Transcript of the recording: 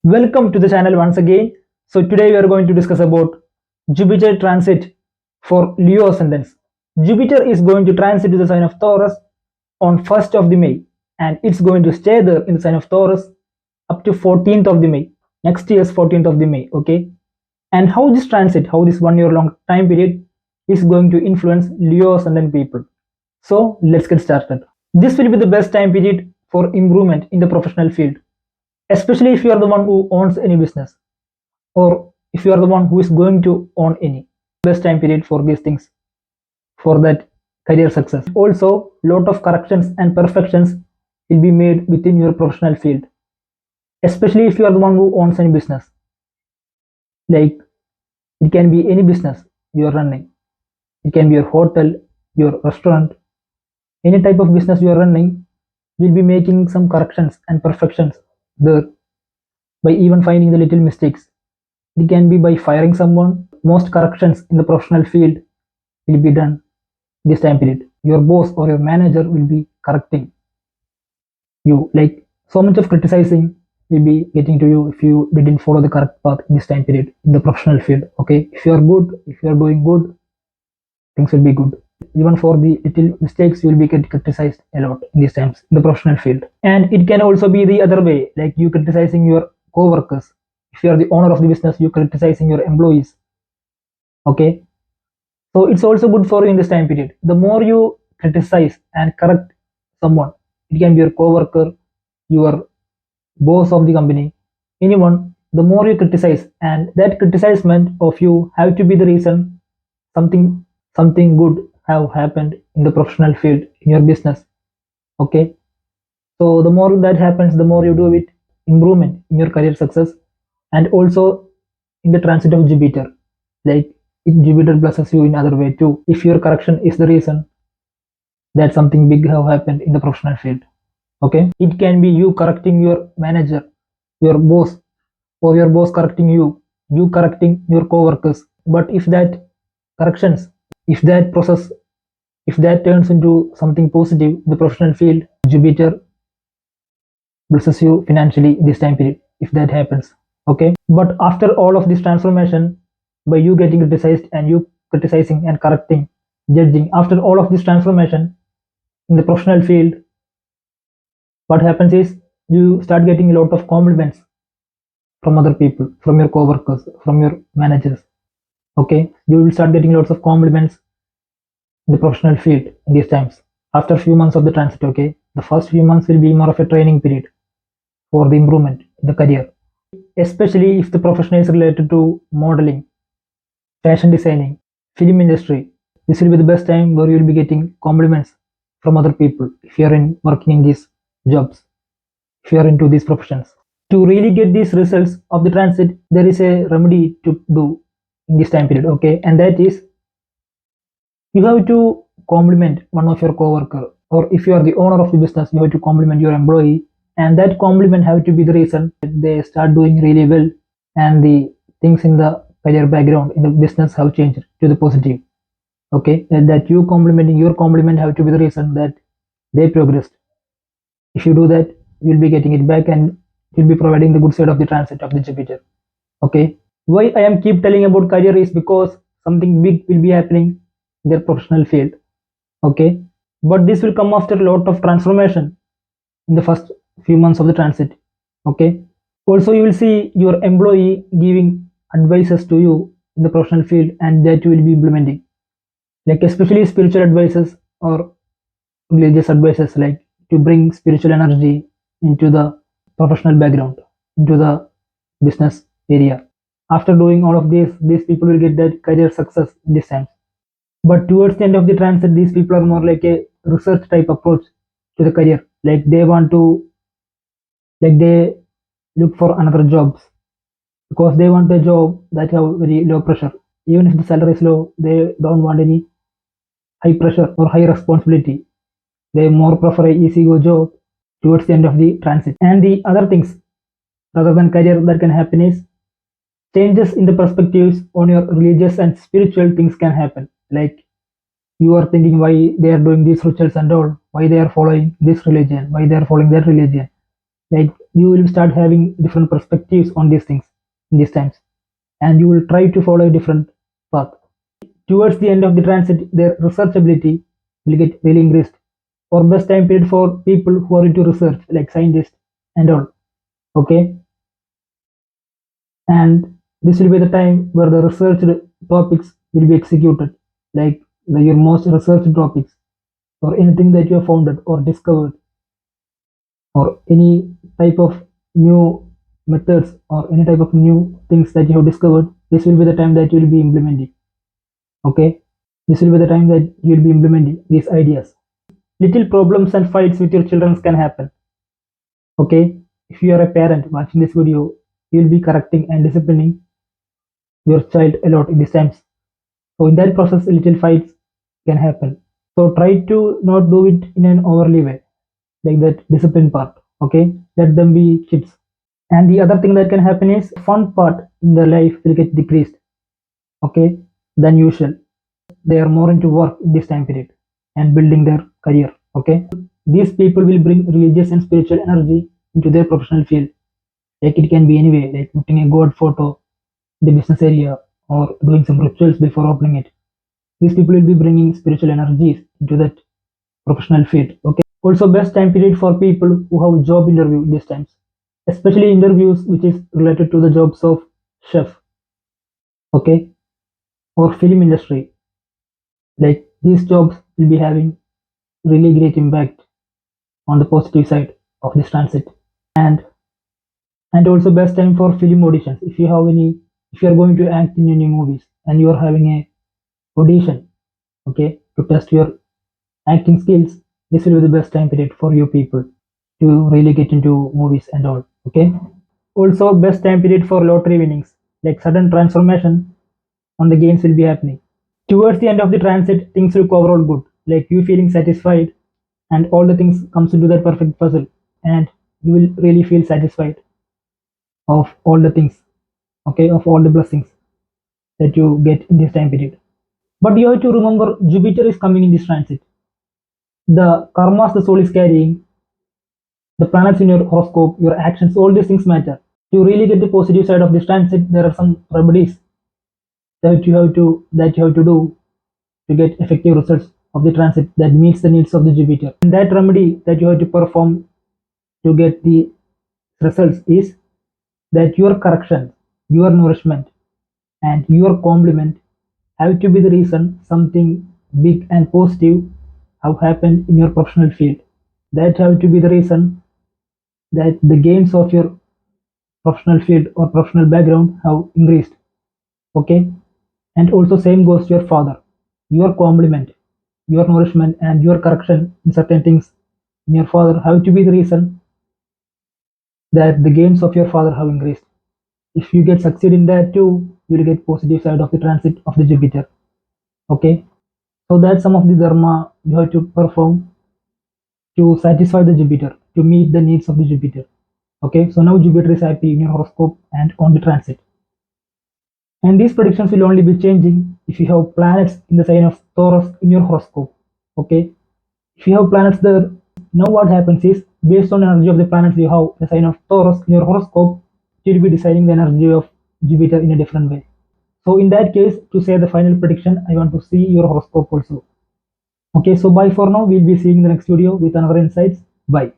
Welcome to the channel once again. So today we are going to discuss about Jupiter transit for Leo ascendants. Jupiter is going to transit to the sign of Taurus on 1st of the May, and it's going to stay there in the sign of Taurus up to 14th of the May. Next year's 14th of the May, okay? And how this transit, how this 1 year long time period is going to influence Leo ascendant people. So let's get started. This will be the best time period for improvement in the professional field, especially if you are the one who owns any business, or if you are the one who is going to own any. Best time period for these things, for that career success. Also, lot of corrections and perfections will be made within your professional field, especially if you are the one who owns any business. Like, it can be any business you are running. It can be your hotel, your restaurant, any type of business you are running. You'll be making some corrections and perfections there by even finding the little mistakes. It can be by firing someone. Most corrections in the professional field will be done this time period. Your boss or your manager will be correcting you. Like, so much of criticizing will be getting to you if you didn't follow the correct path in this time period in the professional field. Okay, if you are good, if you are doing good, things will be good. Even for the little mistakes, you will be getting criticized a lot in these times in the professional field. And it can also be the other way, like you criticizing your co-workers. If you are the owner of the business, you criticizing your employees. Okay, so it's also good for you in this time period. The more you criticize and correct someone, it can be your co-worker, your boss of the company, anyone, the more you criticize, and that criticizement of you have to be the reason something something good have happened in the professional field in your business. Okay, so the more that happens, the more you do it, improvement in your career success. And also in the transit of Jupiter, like, Jupiter blesses you in other way too. If your correction is the reason that something big have happened in the professional field. Okay, it can be you correcting your manager, your boss, or your boss correcting you, you correcting your co-workers. But if that corrections, if that process, if that turns into something positive in the professional field, Jupiter blesses you financially this time period if that happens. Okay, but after all of this transformation, by you getting criticized and you criticizing and correcting, judging, after all of this transformation in the professional field, what happens is you start getting a lot of compliments from other people, from your co-workers, from your managers. Okay, you will start getting lots of compliments in the professional field in these times after a few months of the transit. Okay, the first few months will be more of a training period for the improvement in the career, especially if the profession is related to modeling, fashion designing, film industry. This will be the best time where you will be getting compliments from other people if you are in working in these jobs, if you are into these professions. To really get these results of the transit, there is a remedy to do in this time period. Okay, and that is you have to compliment one of your co-worker, or if you are the owner of the business, you have to compliment your employee, and that compliment have to be the reason that they start doing really well, and the things in the career background in the business have changed to the positive. Okay, and that you complimenting your compliment have to be the reason that they progressed. If you do that, you'll be getting it back, and you'll be providing the good side of the transit of the Jupiter. Okay, why I am keep telling about career is because something big will be happening in their professional field. Okay, but this will come after a lot of transformation in the first few months of the transit. Okay, also you will see your employee giving advices to you in the professional field, and that you will be implementing, like especially spiritual advices or religious advices, like to bring spiritual energy into the professional background, into the business area. After doing all of this, these people will get that career success in this sense. But towards the end of the transit, these people are more like a research type approach to the career. Like they want to, like they look for another jobs because they want a job that have very low pressure. Even if the salary is low, they don't want any high pressure or high responsibility. They more prefer a easy go job towards the end of the transit. And the other things rather than career that can happen is changes in the perspectives on your religious and spiritual things can happen. Like you are thinking why they are doing these rituals and all, why they are following this religion, why they are following that religion. Like you will start having different perspectives on these things in these times, and you will try to follow a different path. Towards the end of the transit, their research ability will get really increased. For best time period for people who are into research, like scientists and all. Okay, and this will be the time where the researched topics will be executed, like your most researched topics or anything that you have founded or discovered or any type of new methods or any type of new things that you have discovered. This will be the time that you will be implementing. Okay, this will be the time that you will be implementing these ideas. Little problems and fights with your children can happen. Okay, if you are a parent watching this video, you will be correcting and disciplining your child a lot in these times. So in that process, little fights can happen. So try to not do it in an overly way, like that discipline part. Okay, let them be kids. And the other thing that can happen is fun part in their life will get decreased. Okay, than usual. They are more into work in this time period and building their career. Okay, these people will bring religious and spiritual energy into their professional field. Like it can be anyway, like putting a god photo in the business area or doing some rituals before opening it. These people will be bringing spiritual energies into that professional field. Okay, also best time period for people who have job interview in these times, especially interviews which is related to the jobs of chef. Okay, or film industry. Like these jobs will be having really great impact on the positive side of this transit. And and also best time for film auditions. If you have any, if you are going to act in any movies and you are having a audition, okay, to test your acting skills, this will be the best time period for you people to really get into movies and all. Okay, also best time period for lottery winnings, like sudden transformation on the gains will be happening. Towards the end of the transit, things look overall good, like you feeling satisfied and all the things comes into that perfect puzzle, and you will really feel satisfied of all the things, okay, of all the blessings that you get in this time period. But you have to remember Jupiter is coming in this transit. The karmas the soul is carrying, the planets in your horoscope, your actions, all these things matter. To really get the positive side of this transit, there are some remedies that you have to do to get effective results of the transit that meets the needs of the Jupiter. And that remedy that you have to perform to get the results is that your correction, your nourishment, and your compliment have to be the reason something big and positive have happened in your professional field. That have to be the reason that the gains of your professional field or professional background have increased. Okay, and also same goes to your father. Your compliment, your nourishment, and your correction in certain things in your father have to be the reason that the gains of your father have increased. If you get succeed in that too, you will get positive side of the transit of the Jupiter. Okay, so that's some of the dharma you have to perform to satisfy the Jupiter, to meet the needs of the Jupiter. Okay, so now Jupiter is happy in your horoscope and on the transit. And these predictions will only be changing if you have planets in the sign of Taurus in your horoscope. Okay, if you have planets there, now what happens is based on the energy of the planets you have the sign of Taurus in your horoscope, it will be deciding the energy of Jupiter in a different way. So in that case, to say the final prediction, I want to see your horoscope also. Okay, so bye for now. We'll be seeing the next video with another insights. Bye.